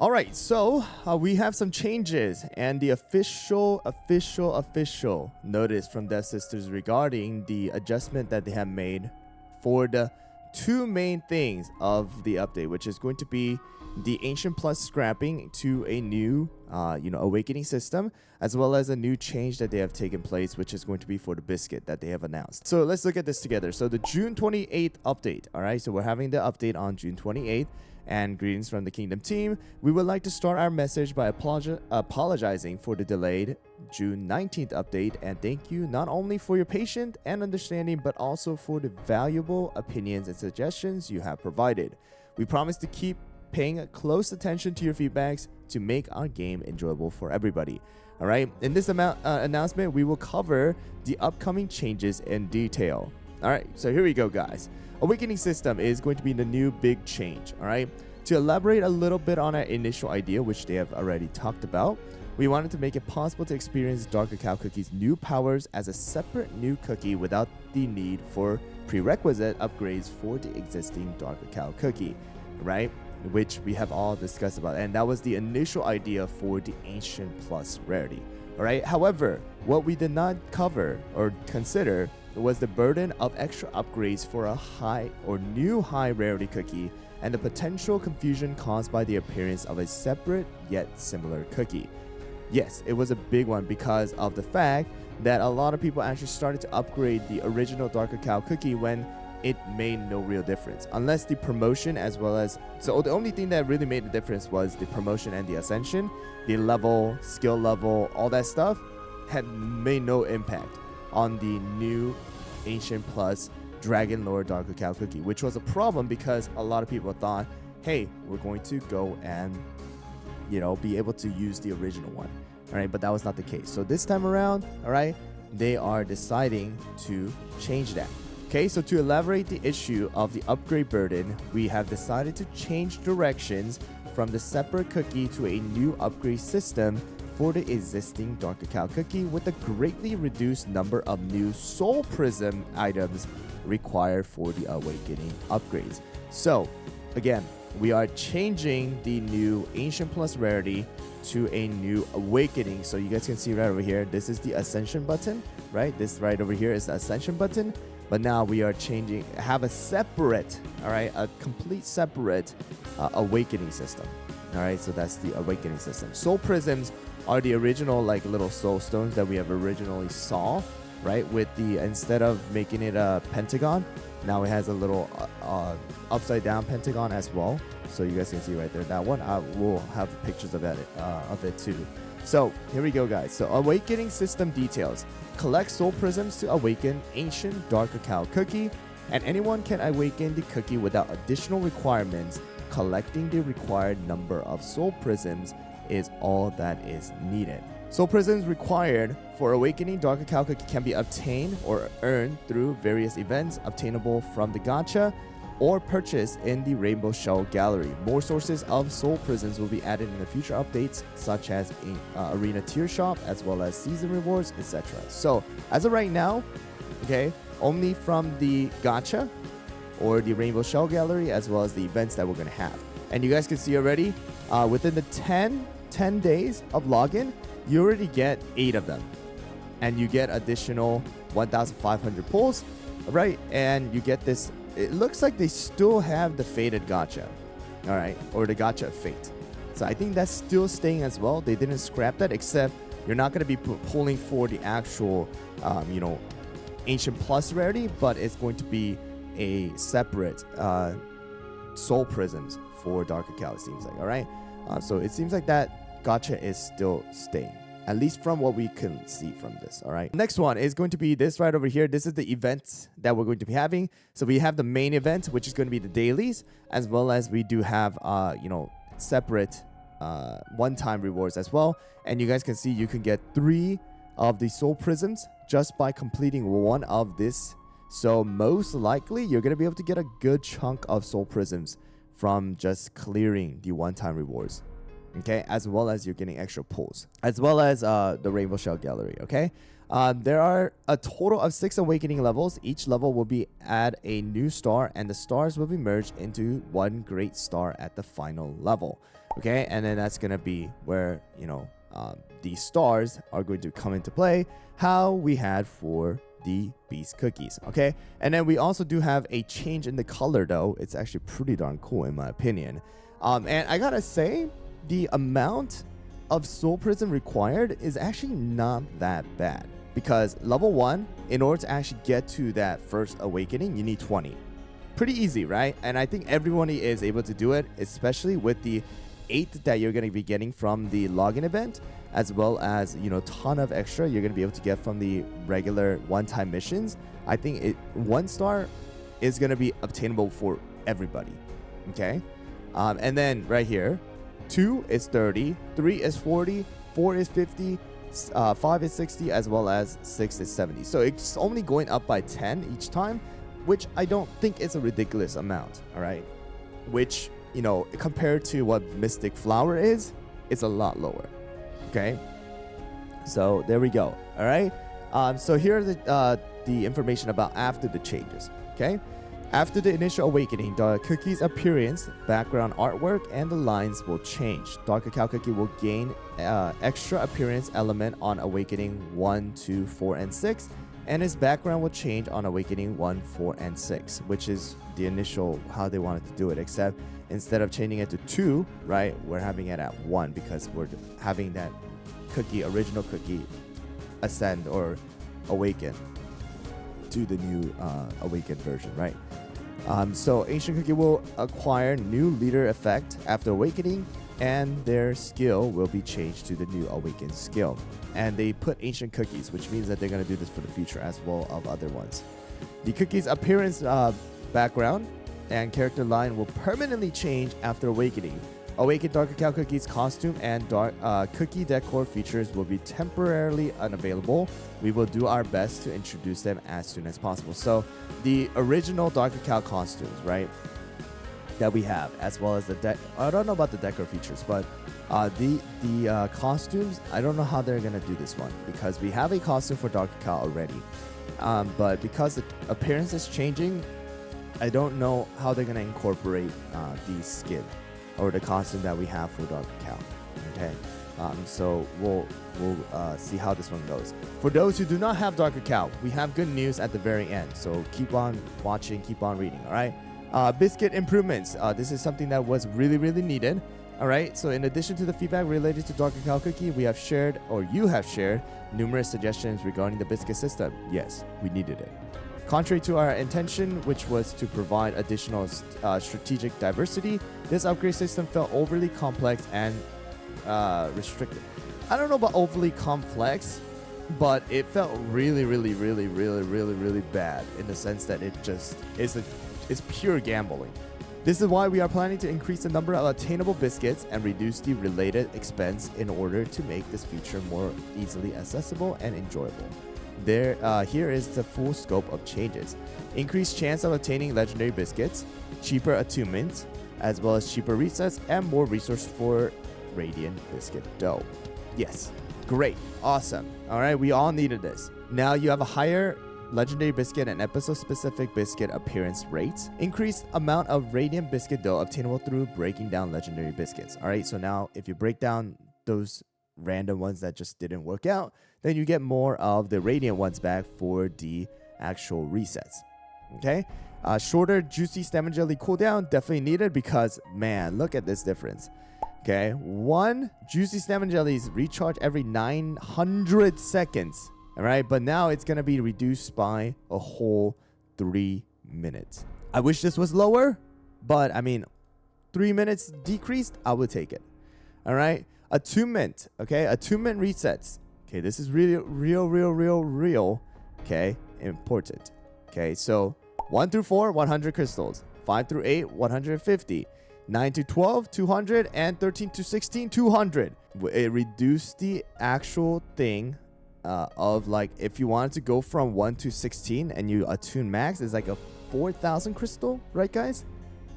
All right, so we have some changes and the official notice from Dev Sisters regarding the adjustment that they have made for the two main things of the update, which is going to be the Ancient Plus scrapping to a new, Awakening system, as well as a new change that they have taken place, which is going to be for the Biscuit that they have announced. So let's look at this together. So the June 28th update, all right? So we're having the update on June 28th. And greetings from the Kingdom team. We would like to start our message by apologizing for the delayed June 19th update, and thank you not only for your patience and understanding, but also for the valuable opinions and suggestions you have provided. We promise to keep paying close attention to your feedbacks to make our game enjoyable for everybody. All right, in this announcement, we will cover the upcoming changes in detail. All right, so here we go, guys. Awakening system is going to be the new big change, all right? To elaborate a little bit on our initial idea, which they have already talked about, we wanted to make it possible to experience Dark Cacao Cookie's new powers as a separate new cookie without the need for prerequisite upgrades for the existing Dark Cacao Cookie, right? Which we have all discussed about, and that was the initial idea for the Ancient Plus rarity, all right? However, what we did not cover or consider was the burden of extra upgrades for a high or new high rarity cookie and the potential confusion caused by the appearance of a separate yet similar cookie. Yes, it was a big one because of the fact that a lot of people actually started to upgrade the original Dark Cacao cookie when it made no real difference, unless the promotion as well as, so the only thing that really made a difference was the promotion and the ascension. The level, skill level, all that stuff had made no impact on the new Ancient Plus Dragon Lore Dark Cacao cookie, which was a problem because a lot of people thought, hey, we're going to go and be able to use the original one, all right? But that was not the case. So this time around, all right, they are deciding to change that. Okay, so to elaborate the issue of the upgrade burden, we have decided to change directions from the separate cookie to a new upgrade system for the existing Dark Cacao cookie with a greatly reduced number of new Soul Prism items required for the Awakening upgrades. So, again, we are changing the new Ancient Plus rarity to a new Awakening. So you guys can see right over here, this is the Ascension button, right? This right over here is the Ascension button. But now we are have a separate, all right, a complete separate Awakening system. All right, so that's the Awakening system. Soul Prisms are the original like little soul stones that we have originally saw, right? With the, instead of making it a pentagon, now it has a little upside down pentagon as well. So you guys can see right there, that one. I will have pictures of it too. So here we go, guys. So Awakening system details. Collect Soul Prisms to awaken Ancient Dark Cacao Cookie, and anyone can awaken the cookie without additional requirements. Collecting the required number of Soul Prisms is all that is needed. Soul Prisms required for awakening Dark Cacao Cookie can be obtained or earned through various events obtainable from the gacha or purchased in the Rainbow Shell Gallery. More sources of Soul Prisms will be added in the future updates, such as Arena Tier Shop, as well as Season Rewards, etc. So, as of right now, okay, only from the gacha or the Rainbow Shell Gallery, as well as the events that we're going to have. And you guys can see already, within the 10 days of login, you already get 8 of them. And you get additional 1,500 pulls, right? And you get this. It looks like they still have the Fated Gacha, all right? Or the Gacha of Fate. So I think that's still staying as well. They didn't scrap that, except you're not going to be pulling for the actual, Ancient Plus rarity, but it's going to be a separate Soul Prisms for Dark Cacao, it seems like, all right? So it seems like that gacha is still staying, at least from what we can see from this, all right? Next one is going to be this right over here. This is the events that we're going to be having. So we have the main event, which is going to be the dailies, as well as we do have, separate one-time rewards as well. And you guys can see you can get 3 of the Soul Prisms just by completing one of this. So most likely, you're going to be able to get a good chunk of Soul Prisms from just clearing the one-time rewards, okay? As well as you're getting extra pulls, as well as the Rainbow Shell Gallery, okay? There are a total of 6 awakening levels. Each level will be add a new star, and the stars will be merged into one great star at the final level. Okay, and then that's gonna be where, you know, the stars are going to come into play, how we had for the beast cookies. Okay, and then we also do have a change in the color though. It's actually pretty darn cool in my opinion. And I gotta say, the amount of soul prism required is actually not that bad, because level 1, in order to actually get to that first awakening, you need 20. Pretty easy, right? And I think everyone is able to do it, especially with the 8 that you're going to be getting from the login event, as well as, you know, ton of extra you're going to be able to get from the regular one-time missions. I think 1 star is going to be obtainable for everybody. Okay, and then right here, 2 is 30, 3 is 40, 4 is 50, 5 is 60, as well as 6 is 70. So it's only going up by 10 each time, which I don't think is a ridiculous amount. All right, which, you know, compared to what Mystic Flower is, it's a lot lower. Okay, so there we go. All right, so here are the information about after the changes. Okay, after the initial awakening, the cookie's appearance, background artwork, and the lines will change. Dark Cacao cookie will gain extra appearance element on awakening 1, 2, 4, and 6, and his background will change on awakening 1, 4, and 6, which is the initial how they wanted to do it, except instead of changing it to 2, right, we're having it at 1 because we're having that cookie, original cookie, ascend or awaken to the new awakened version, right? So Ancient Cookie will acquire new leader effect after awakening, and their skill will be changed to the new awakened skill. And they put Ancient Cookies, which means that they're going to do this for the future as well of other ones. The cookie's appearance, background, and character line will permanently change after awakening. Awakened Dark Cacao Cookie's costume and dark cookie decor features will be temporarily unavailable. We will do our best to introduce them as soon as possible. So the original Dark Cacao costumes, right, that we have, as well as the I don't know about the decor features, but the costumes, I don't know how they're gonna do this one, because we have a costume for Dark Cacao already, but because the appearance is changing, I don't know how they're gonna incorporate the skin or the costume that we have for Dark Cacao. Okay, so we'll see how this one goes. For those who do not have Dark Cacao, we have good news at the very end, so keep on watching, keep on reading. All right, biscuit improvements. This is something that was really needed. All right, so in addition to the feedback related to Dark Cacao Cookie, we have shared, or you have shared, numerous suggestions regarding the biscuit system. Yes, we needed it. Contrary to our intention, which was to provide additional strategic diversity, this upgrade system felt overly complex and restricted. I don't know about overly complex, but it felt really bad in the sense that it just is pure gambling. This is why we are planning to increase the number of attainable biscuits and reduce the related expense in order to make this feature more easily accessible and enjoyable. Here is the full scope of changes. Increased chance of attaining legendary biscuits, cheaper attunements, as well as cheaper resets, and more resources for radiant biscuit dough. Yes, great, awesome. All right, we all needed this. Now you have a higher legendary biscuit and episode-specific biscuit appearance rates. Increased amount of radiant biscuit dough obtainable through breaking down legendary biscuits. All right, so now if you break down those random ones that just didn't work out, then you get more of the radiant ones back for the actual resets. Okay, shorter juicy stamina jelly cooldown, definitely needed, because man, look at this difference. Okay, 1 juicy stamina jellies recharge every 900 seconds. All right, but now it's gonna be reduced by a whole 3 minutes. I wish this was lower, but I mean, 3 minutes decreased, I would take it. All right, attunement. Okay, attunement resets. Okay, this is really real, okay, important. Okay, so 1 through 4, 100 crystals. 5 through 8, 150. 9 to 12, 200, and 13 to 16, 200. It reduced the actual thing of, like, if you wanted to go from 1 to 16 and you attune max, is like a 4,000 crystal, right, guys?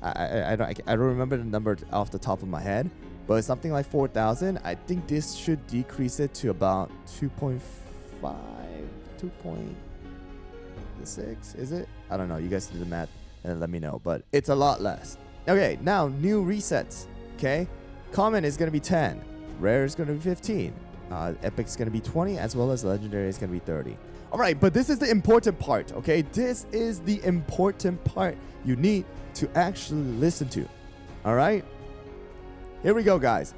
I don't remember the number off the top of my head, but it's something like 4,000. I think this should decrease it to about 2.5, 2.6, is it? I don't know. You guys do the math and let me know, but it's a lot less. Okay, now new resets. Okay, Common is going to be 10. Rare is going to be 15. Epic is going to be 20, as well as Legendary is going to be 30. All right, but this is the important part, okay? This is the important part you need to actually listen to. All right? Here we go, guys.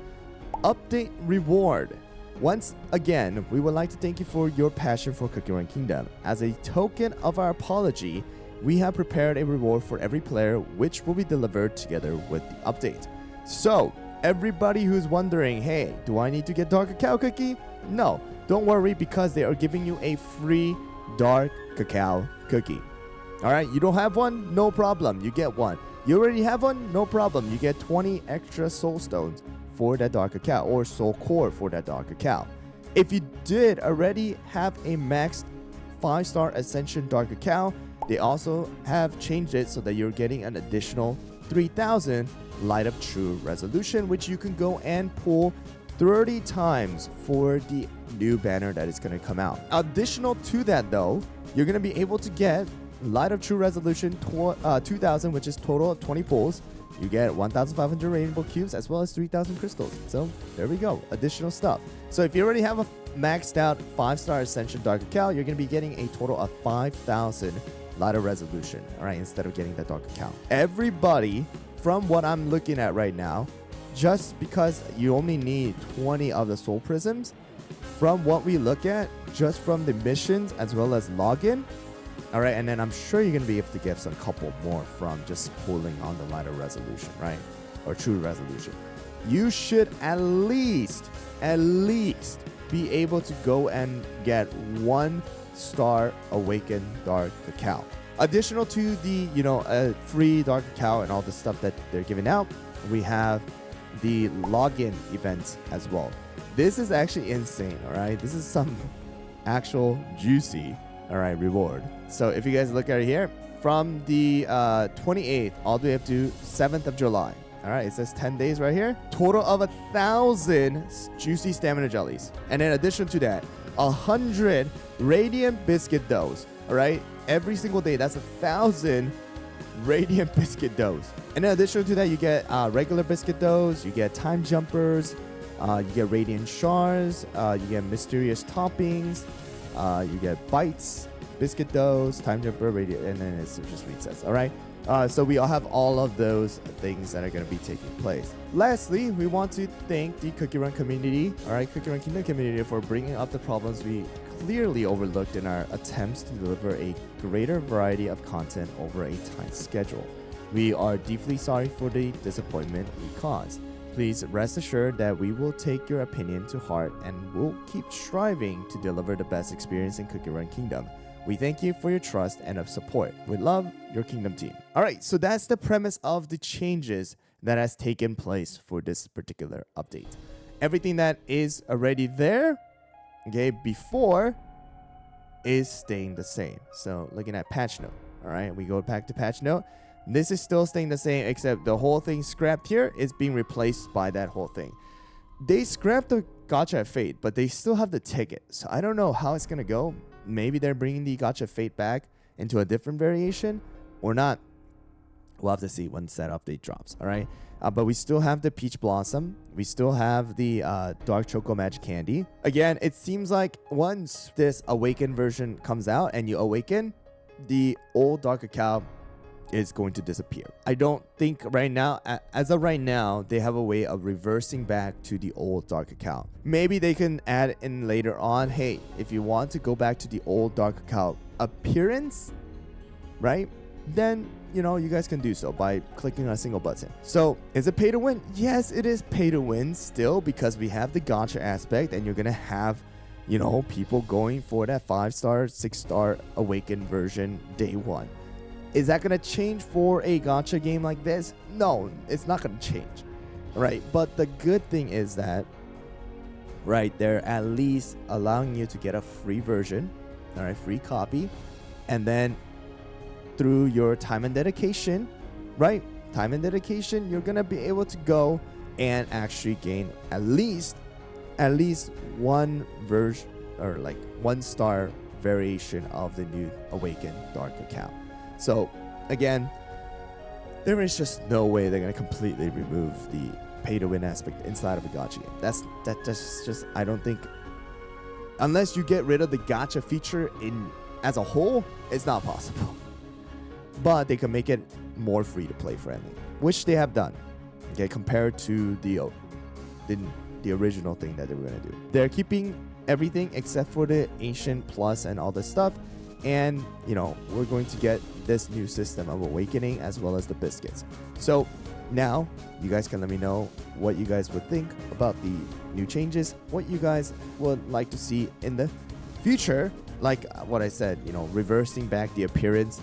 Update reward. Once again, we would like to thank you for your passion for Cookie Run Kingdom. As a token of our apology, we have prepared a reward for every player, which will be delivered together with the update. So, everybody who's wondering, hey, do I need to get Dark Cacao cookie? No, don't worry, because they are giving you a free Dark Cacao cookie. All right, you don't have one? No problem, you get one. You already have one? No problem, you get 20 extra soul stones for that Dark Cacao, or soul core for that Dark Cacao. If you did already have a maxed 5-star Ascension Dark Cacao, they also have changed it so that you're getting an additional 3,000 Light of True Resolution, which you can go and pull 30 times for the new banner that is going to come out. Additional to that, though, you're going to be able to get Light of True Resolution 2,000, which is total of 20 pulls. You get 1,500 rainbow cubes, as well as 3,000 crystals. So there we go, additional stuff. So if you already have a maxed out 5-star Ascension Dark Cacao, you're going to be getting a total of 5,000 Light of Resolution, all right, instead of getting the Dark Cacao. Everybody, from what I'm looking at right now, just because you only need 20 of the soul prisms, from what we look at, just from the missions as well as login, all right, and then I'm sure you're going to be able to get some couple more from just pulling on the Light of Resolution, right, or True Resolution. You should at least be able to go and get 1-star Awakened Dark Cacao. Additional to the, free Dark Cacao and all the stuff that they're giving out, we have the login events as well. This is actually insane, all right? This is some actual juicy, all right, reward. So if you guys look at it here, from the 28th all the way up to 7th of July, all right, it says 10 days right here. Total of 1,000 juicy stamina jellies. And in addition to that, 100 radiant biscuit doughs, all right? Every single day, that's 1,000 radiant biscuit doughs. And in addition to that, you get regular biscuit doughs, you get time jumpers, you get radiant shards, you get mysterious toppings, you get bites, biscuit doughs, time jumper, radiant, and then it's just resets, all right? So we all have all of those things that are going to be taking place. Lastly, we want to thank the Cookie Run community, all right, Cookie Run Kingdom community, for bringing up the problems we clearly overlooked in our attempts to deliver a greater variety of content over a tight schedule. We are deeply sorry for the disappointment we caused. Please rest assured that we will take your opinion to heart and will keep striving to deliver the best experience in Cookie Run Kingdom. We thank you for your trust and of support. We love your Kingdom team. All right, so that's the premise of the changes that has taken place for this particular update. Everything that is already there, okay, before, is staying the same. So looking at patch note, all right, we go back to patch note. This is still staying the same, except the whole thing scrapped here is being replaced by that whole thing. They scrapped the Gacha at Fate, but they still have the ticket. So I don't know how it's going to go. Maybe they're bringing the Gacha Fate back into a different variation or not. We'll have to see once that update drops, all right? But we still have the Peach Blossom. We still have the Dark Choco Magic Candy. Again, it seems like once this Awakened version comes out and you awaken, the old Dark Cacao is going to disappear. I don't think right now, as of right now, they have a way of reversing back to the old Dark Cacao. Maybe they can add in later on, hey, if you want to go back to the old Dark Cacao appearance, right? Then, you guys can do so by clicking on a single button. So, is it pay to win? Yes, it is pay to win still, because we have the gacha aspect and you're going to have, people going for that 5-star, 6-star Awakened version day one. Is that going to change for a gacha game like this? No, it's not going to change, right? But the good thing is that, right, they're at least allowing you to get a free version, all right, free copy, and then through your time and dedication, right, you're going to be able to go and actually gain at least one version, or like 1-star variation of the new Awakened Dark Cacao. So, again, there is just no way they're going to completely remove the pay to win aspect inside of a gacha game. That's just I don't think, unless you get rid of the gacha feature as a whole, it's not possible. But they can make it more free to play friendly, which they have done. Okay, compared to the original thing that they were gonna do. They're keeping everything except for the Ancient Plus and all this stuff. And, you know, we're going to get this new system of Awakening as well as the biscuits. So now you guys can let me know what you guys would think about the new changes, what you guys would like to see in the future. Like what I said, you know, reversing back the appearance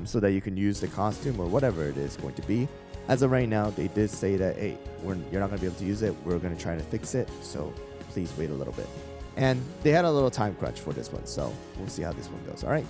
so that you can use the costume or whatever it is going to be. As of right now, they did say that, hey, you're not going to be able to use it. We're going to try to fix it. So please wait a little bit. And they had a little time crunch for this one. So we'll see how this one goes. All right.